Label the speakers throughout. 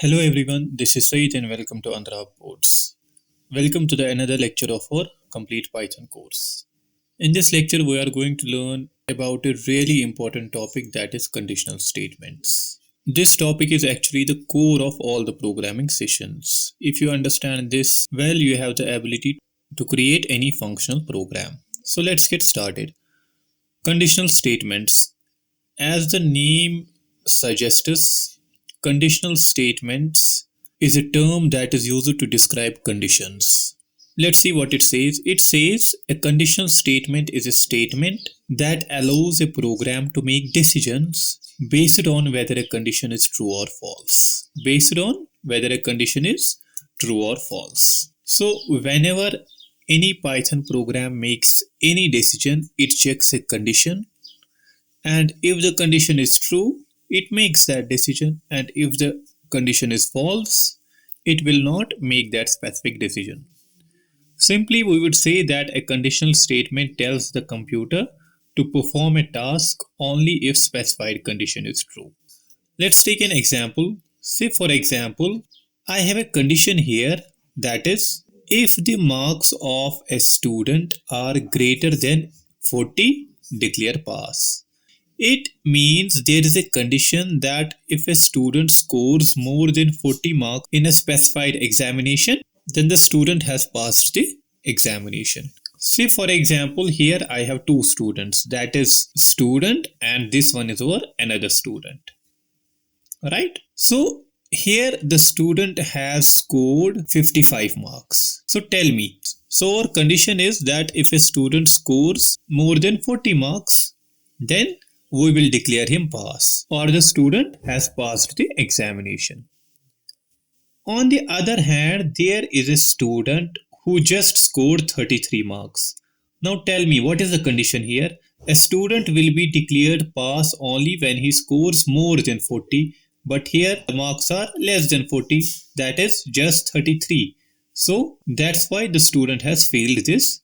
Speaker 1: Hello everyone, this is Said and welcome to AndrabCodes. Welcome to the another lecture of our complete Python course. In this lecture, we are going to learn about a really important topic, that is conditional statements. This topic is actually the core of all the programming sessions. If you understand this well, you have the ability to create any functional program. So let's get started. Conditional statements. As the name suggests, conditional statements is a term that is used to describe conditions. Let's see what it says. It says a conditional statement is a statement that allows a program to make decisions based on whether a condition is true or false. Based on whether a condition is true or false. So whenever any Python program makes any decision, it checks a condition, and if the condition is true, it makes that decision, and if the condition is false, it will not make that specific decision. Simply, we would say that a conditional statement tells the computer to perform a task only if specified condition is true. Let's take an example. Say for example, I have a condition here, that is, if the marks of a student are greater than 40, declare pass. It means there is a condition that if a student scores more than 40 marks in a specified examination, then the student has passed the examination. Say for example, here I have two students, that is student and this one is our another student. Right? So here the student has scored 55 marks. So tell me, so our condition is that if a student scores more than 40 marks, then we will declare him pass, or the student has passed the examination. On the other hand, there is a student who just scored 33 marks. Now tell me, what is the condition here? A student will be declared pass only when he scores more than 40, but here the marks are less than 40, that is just 33. So that's why the student has failed this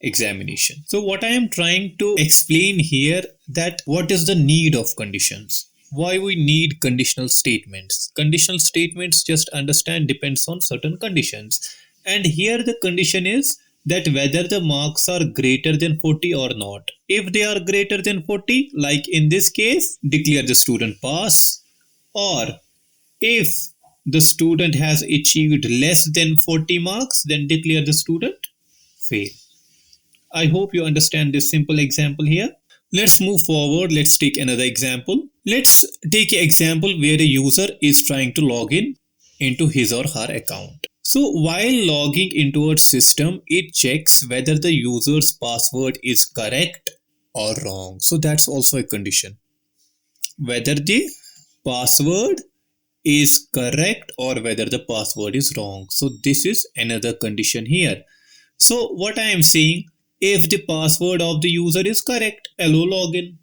Speaker 1: examination. So what I am trying to explain here, that what is the need of conditions, why we need conditional statements. Conditional statements, just understand, depends on certain conditions, and here the condition is that whether the marks are greater than 40 or not. If they are greater than 40, like in this case, declare the student pass, or if the student has achieved less than 40 marks, then declare the student fail. I hope you understand this simple example here. Let's move forward. Let's take another example. Let's take an example where a user is trying to log in into his or her account. So while logging into our system, it checks whether the user's password is correct or wrong. So that's also a condition. Whether the password is correct or whether the password is wrong. So this is another condition here. So what I am saying, if the password of the user is correct, allow login,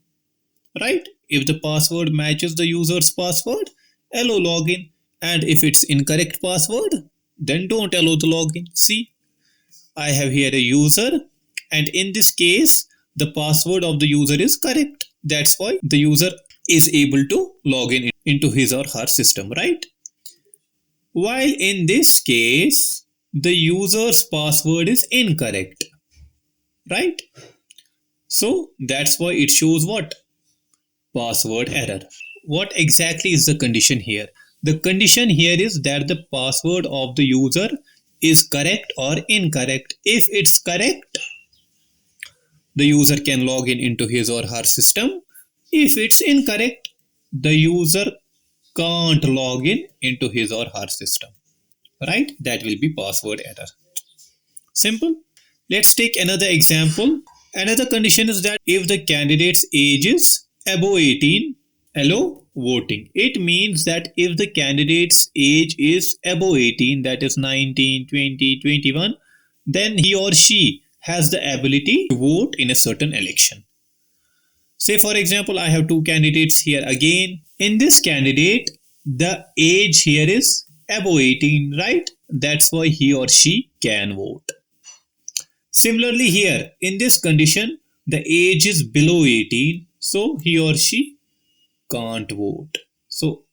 Speaker 1: right? If the password matches the user's password, allow login. And if it's incorrect password, then don't allow the login. See, I have here a user, and in this case, the password of the user is correct. That's why the user is able to log in into his or her system, right? While in this case, the user's password is incorrect. Right? So that's why it shows what? Password error. What exactly is the condition here? The condition here is that the password of the user is correct or incorrect. If it's correct, the user can log in into his or her system. If it's incorrect, the user can't log in into his or her system. Right? That will be password error. Simple. Let's take another example. Another condition is that if the candidate's age is above 18, allow voting. It means that if the candidate's age is above 18, that is 19, 20, 21, then he or she has the ability to vote in a certain election. Say for example, I have two candidates here again. In this candidate, the age here is above 18, right? That's why he or she can vote. Similarly here, in this condition, the age is below 18, so he or she can't vote. So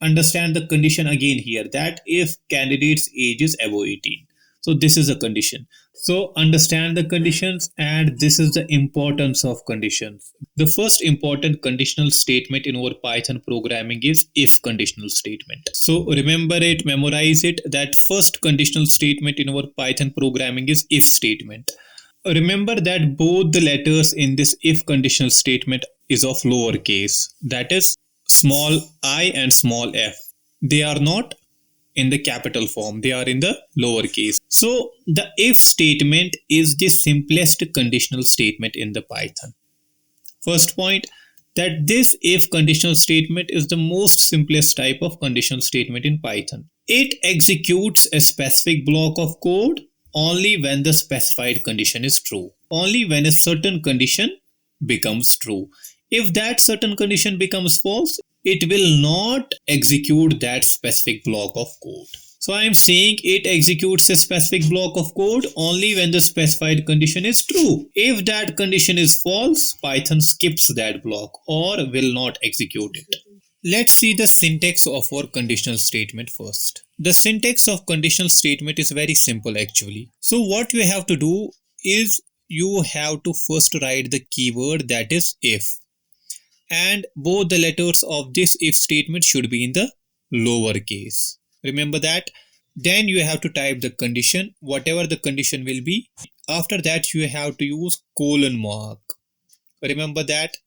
Speaker 1: understand the condition again here, that if candidate's age is above 18. So this is a condition. So understand the conditions, and this is the importance of conditions. The first important conditional statement in our Python programming is if conditional statement. So remember it, memorize it, that first conditional statement in our Python programming is if statement. Remember that both the letters in this if conditional statement is of lowercase, that is small I and small f. They are not in the capital form, they are in the lowercase. So the if statement is the simplest conditional statement in the Python. First point, that this if conditional statement is the most simplest type of conditional statement in Python. It executes a specific block of code only when the specified condition is true. Only when a certain condition becomes true. If that certain condition becomes false, it will not execute that specific block of code. So I am saying it executes a specific block of code only when the specified condition is true. If that condition is false, Python skips that block or will not execute it. Let's see the syntax of our conditional statement first. The syntax of conditional statement is very simple actually. So what you have to do is you have to first write the keyword, that is if. And both the letters of this if statement should be in the lower case. Remember that. Then you have to type the condition, whatever the condition will be. After that you have to use colon mark. Remember that.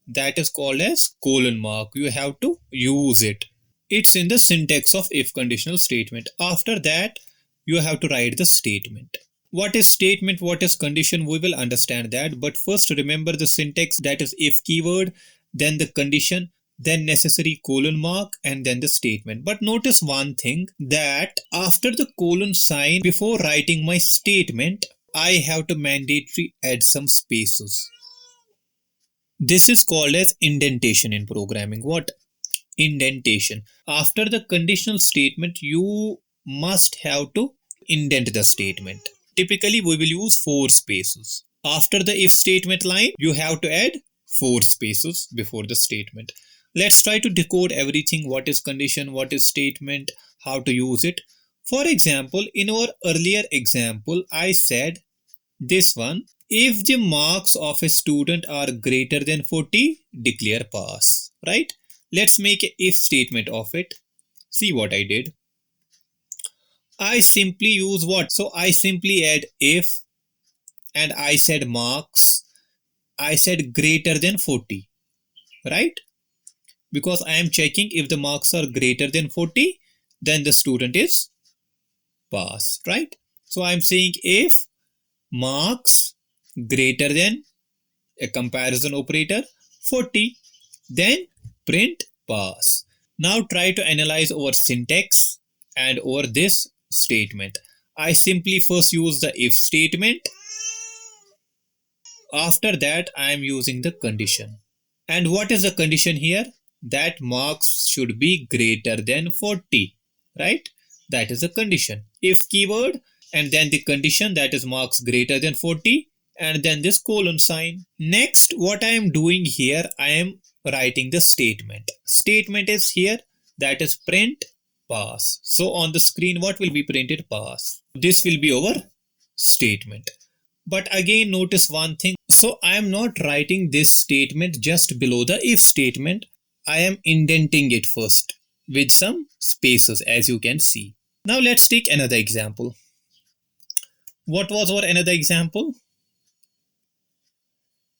Speaker 1: That is called as colon mark. You have to use it. It's in the syntax of if conditional statement. After that you have to write the statement. What is statement, what is condition, we will understand that. But first remember the syntax, that is if keyword, then the condition, then necessary colon mark, and then the statement. But notice one thing, that after the colon sign, before writing my statement, I have to mandatory add some spaces. This is called as indentation in programming. What? Indentation. After the conditional statement, you must have to indent the statement. Typically, we will use 4 spaces. After the if statement line, you have to add 4 spaces before the statement. Let's try to decode everything. What is condition, what is statement, how to use it. For example, in our earlier example, I said this one, if the marks of a student are greater than 40, declare pass, right? Let's make an if statement of it. See what I did. I simply use what? So I simply add if, and I said marks. I said greater than 40, right? Because I am checking if the marks are greater than 40, then the student is pass, right? So I am saying if marks greater than a comparison operator 40, then print pass. Now try to analyze our syntax and over this statement. I simply first use the if statement. After that I am using the condition. And what is the condition here? That marks should be greater than 40, right? That is the condition. If keyword and then the condition, that is marks greater than 40, and then this colon sign. Next, what I am doing here, I am writing the statement. Statement is here, that is print pass. So on the screen, what will be printed? Pass. This will be our statement. But again, notice one thing. So I am not writing this statement just below the if statement. I am indenting it first with some spaces, as you can see. Now let's take another example. What was our another example?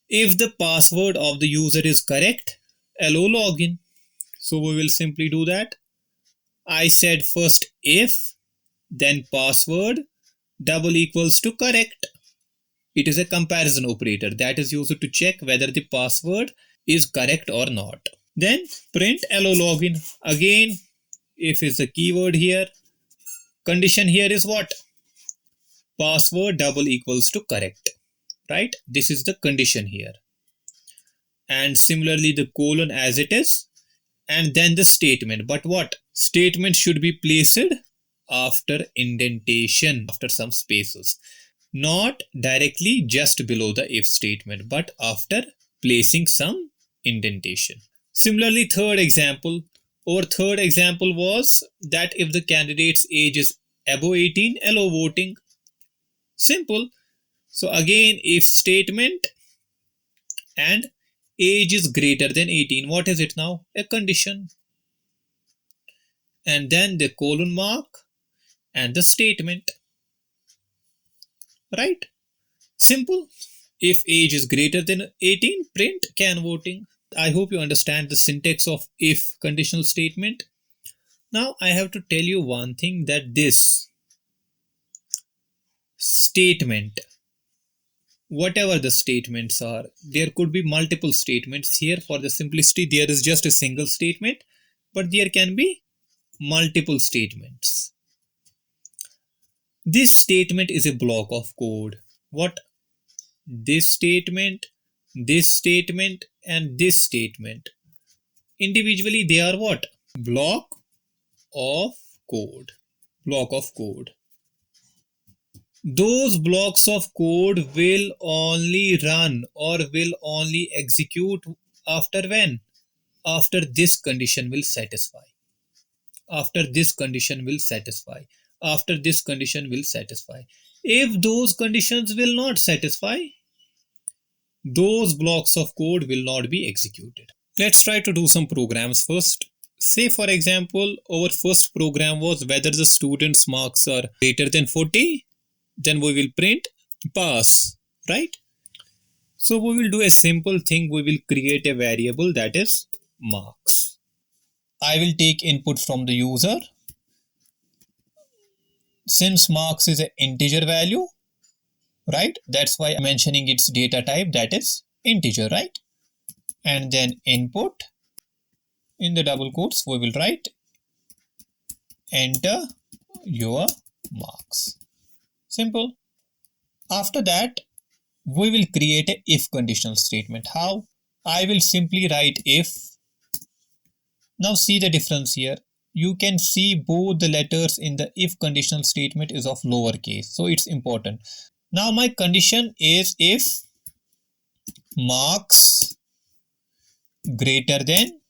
Speaker 1: If the password of the user is correct, allow login. So we will simply do that. I said first if, then password double equals to correct. It is a comparison operator that is used to check whether the password is correct or not. Then print allow login. Again, if is the keyword here. Condition here is what? Password double equals to correct. Right? This is the condition here. And similarly the colon as it is. And then the statement. But what? Statement should be placed after indentation, after some spaces. Not directly just below the if statement, but after placing some indentation. Similarly, third example, Our third example was that if the candidate's age is above 18, allow voting. Simple. So again, if statement and age is greater than 18, what is it now? A condition. And then the colon mark and the statement. Right? Simple. If age is greater than 18, print can voting. I hope you understand the syntax of if conditional statement. Now I have to tell you one thing, that this statement, whatever the statements are, there could be multiple statements. Here for the simplicity there is just a single statement, but there can be multiple statements. This statement is a block of code. What? This statement, and this statement. Individually they are what? Block of code. Block of code. Those blocks of code will only run or will only execute after when? After this condition will satisfy. After this condition will satisfy. After this condition will satisfy. If those conditions will not satisfy, those blocks of code will not be executed. Let's try to do some programs first. Say for example, our first program was whether the student's marks are greater than 40, then we will print pass, right? So we will do a simple thing. We will create a variable that is marks. I will take input from the user. Since marks is an integer value, right? That's why I'm mentioning its data type, that is integer, right? And then input, in the double quotes we will write enter your marks. Simple. After that we will create a if conditional statement. How? I will simply write if. Now see the difference here. You can see both the letters in the if conditional statement is of lowercase, so it's important. Now my condition is if marks greater than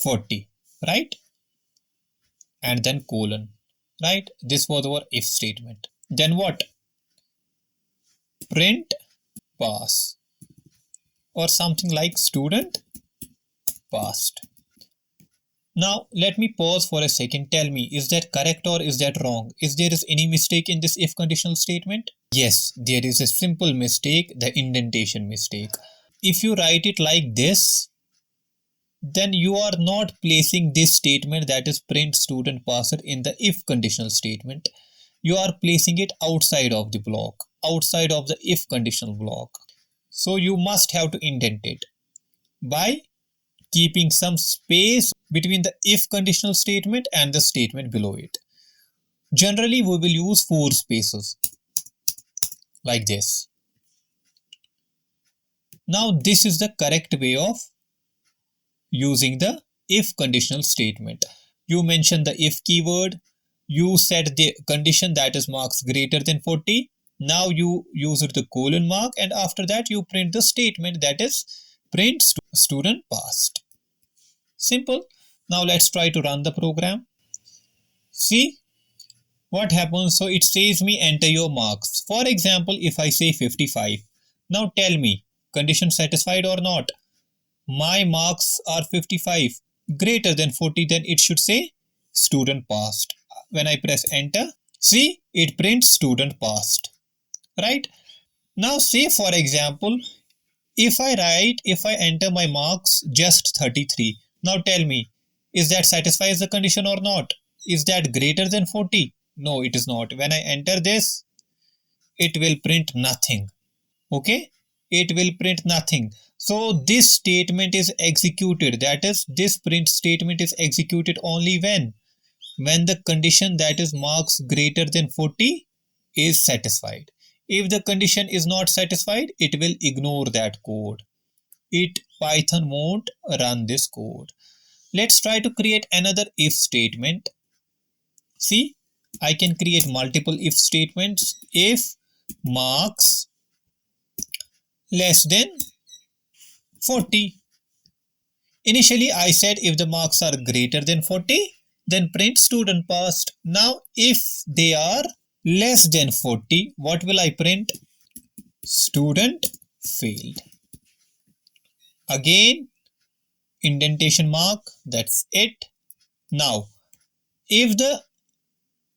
Speaker 1: 40, right? And then colon, right? This was our if statement. Then what? Print pass, or something like student passed. Now let me pause for a second. Tell me, is that correct or is that wrong? Is there any mistake in this if conditional statement? Yes, there is a simple mistake, the indentation mistake. If you write it like this, then you are not placing this statement, that is print student passer, in the if conditional statement. You are placing it outside of the block, outside of the if conditional block. So you must have to indent it by keeping some space between the if conditional statement and the statement below it. Generally, we will use 4 spaces like this. Now, this is the correct way of using the if conditional statement. You mention the if keyword, you set the condition, that is marks greater than 40. Now you use the colon mark, and after that you print the statement, that is print student passed. Simple. Now let's try to run the program. See what happens. So it says me enter your marks. For example, if I say 55, now tell me, condition satisfied or not? My marks are 55, greater than 40, then it should say student passed. When I press enter, see, it prints student passed, right? Now say for example, if I enter my marks just 33, now tell me, is that satisfies the condition or not? Is that greater than 40? No, it is not. When I enter this, it will print nothing. Okay? It will print nothing. So this statement is executed. That is, this print statement is executed only when the condition, that is marks greater than 40, is satisfied. If the condition is not satisfied, it will ignore that code. Python won't run this code. Let's try to create another if statement. See, I can create multiple if statements. If marks less than 40, Initially, I said if the marks are greater than 40, then print student passed. Now, if they are less than 40, what will I print? Student failed. Again, indentation mark, that's it. Now, if the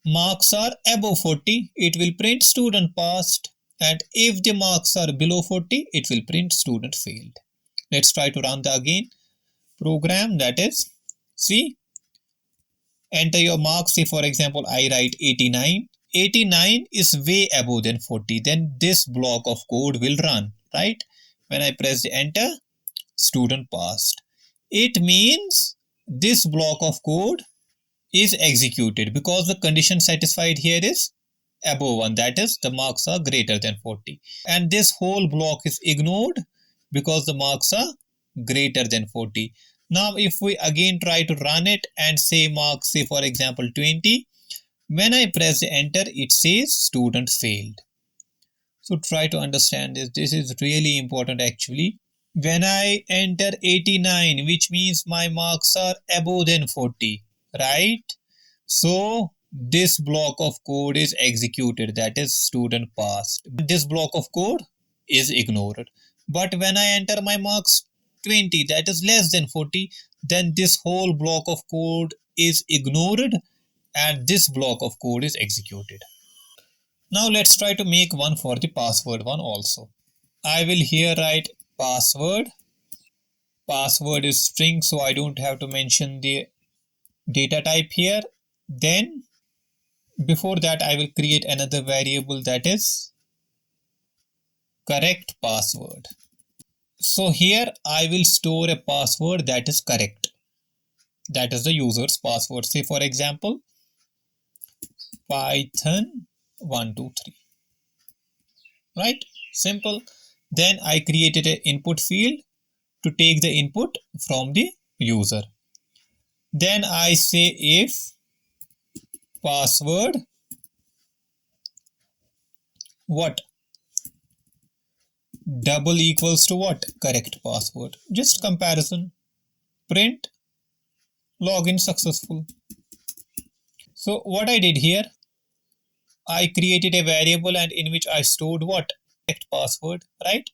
Speaker 1: marks are above 40, it will print student passed. And if the marks are below 40, it will print student failed. Let's try to run the again program, that is, see, enter your marks. Say for example, I write 89. 89 is way above than 40. Then this block of code will run, right? When I press the enter, student passed. It means this block of code is executed because the condition satisfied here is above 1, that is the marks are greater than 40, and this whole block is ignored because the marks are greater than 40. Now if we again try to run it and say marks, say for example 20, when I press enter it says student failed. So try to understand this is really important actually. When I enter 89, which means my marks are above than 40, right? So this block of code is executed, that is student passed. This block of code is ignored. But when I enter my marks 20, that is less than 40, then this whole block of code is ignored and this block of code is executed. Now let's try to make one for the password one also. I will here write password. Password is string, so I don't have to mention the data type here. Then before that I will create another variable, that is correct password. So here I will store a password that is correct. That is the user's password. Say for example, Python 123. Right? Simple. Then I created an input field to take the input from the user. Then I say if password what double equals to what? Correct password. Just comparison. Print login successful. So what I did here, I created a variable and in which I stored what? Correct password, right?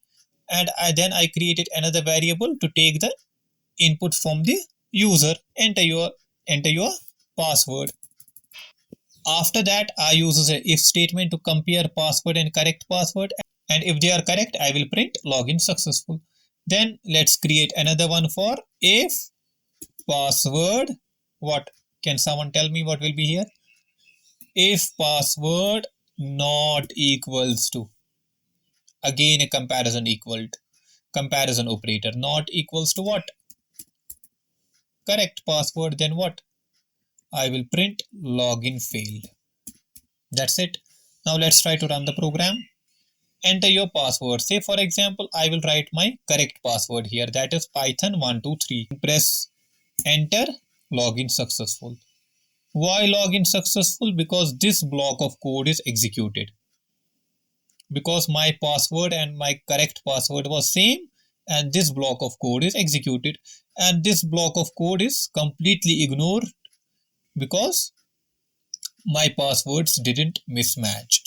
Speaker 1: And then I created another variable to take the input from the user. Enter your password. After that, I use a if statement to compare password and correct password. And if they are correct, I will print login successful. Then let's create another one for if password what? Can someone tell me what will be here? If password not equals to, again a comparison operator, not equals to what? Correct password. Then what? I will print login failed. That's it. Now let's try to run the program. Enter your password. Say for example, I will write my correct password here, that is Python 123. Press enter, login successful. Why login successful? Because this block of code is executed. Because my password and my correct password was same and this block of code is executed, and this block of code is completely ignored because my passwords didn't mismatch.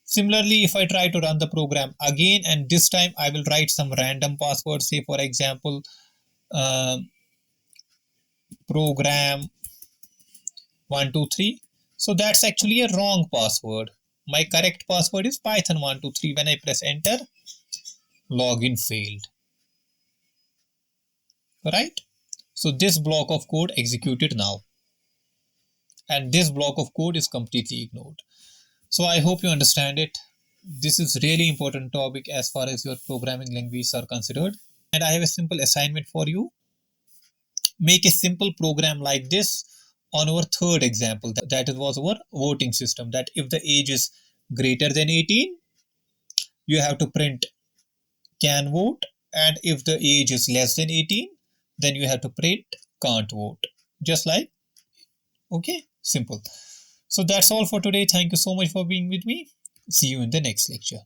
Speaker 1: Similarly, if I try to run the program again and this time I will write some random password, say for example program 123. So that's actually a wrong password. My correct password is Python 123. When I press enter, login failed. Right? So this block of code executed now. And this block of code is completely ignored. So I hope you understand it. This is really important topic as far as your programming languages are considered. And I have a simple assignment for you. Make a simple program like this on our third example. That was our voting system. That if the age is greater than 18, you have to print can vote. And if the age is less than 18, then you have to print can't vote. Just like, okay, simple. So that's all for today. Thank you so much for being with me. See you in the next lecture.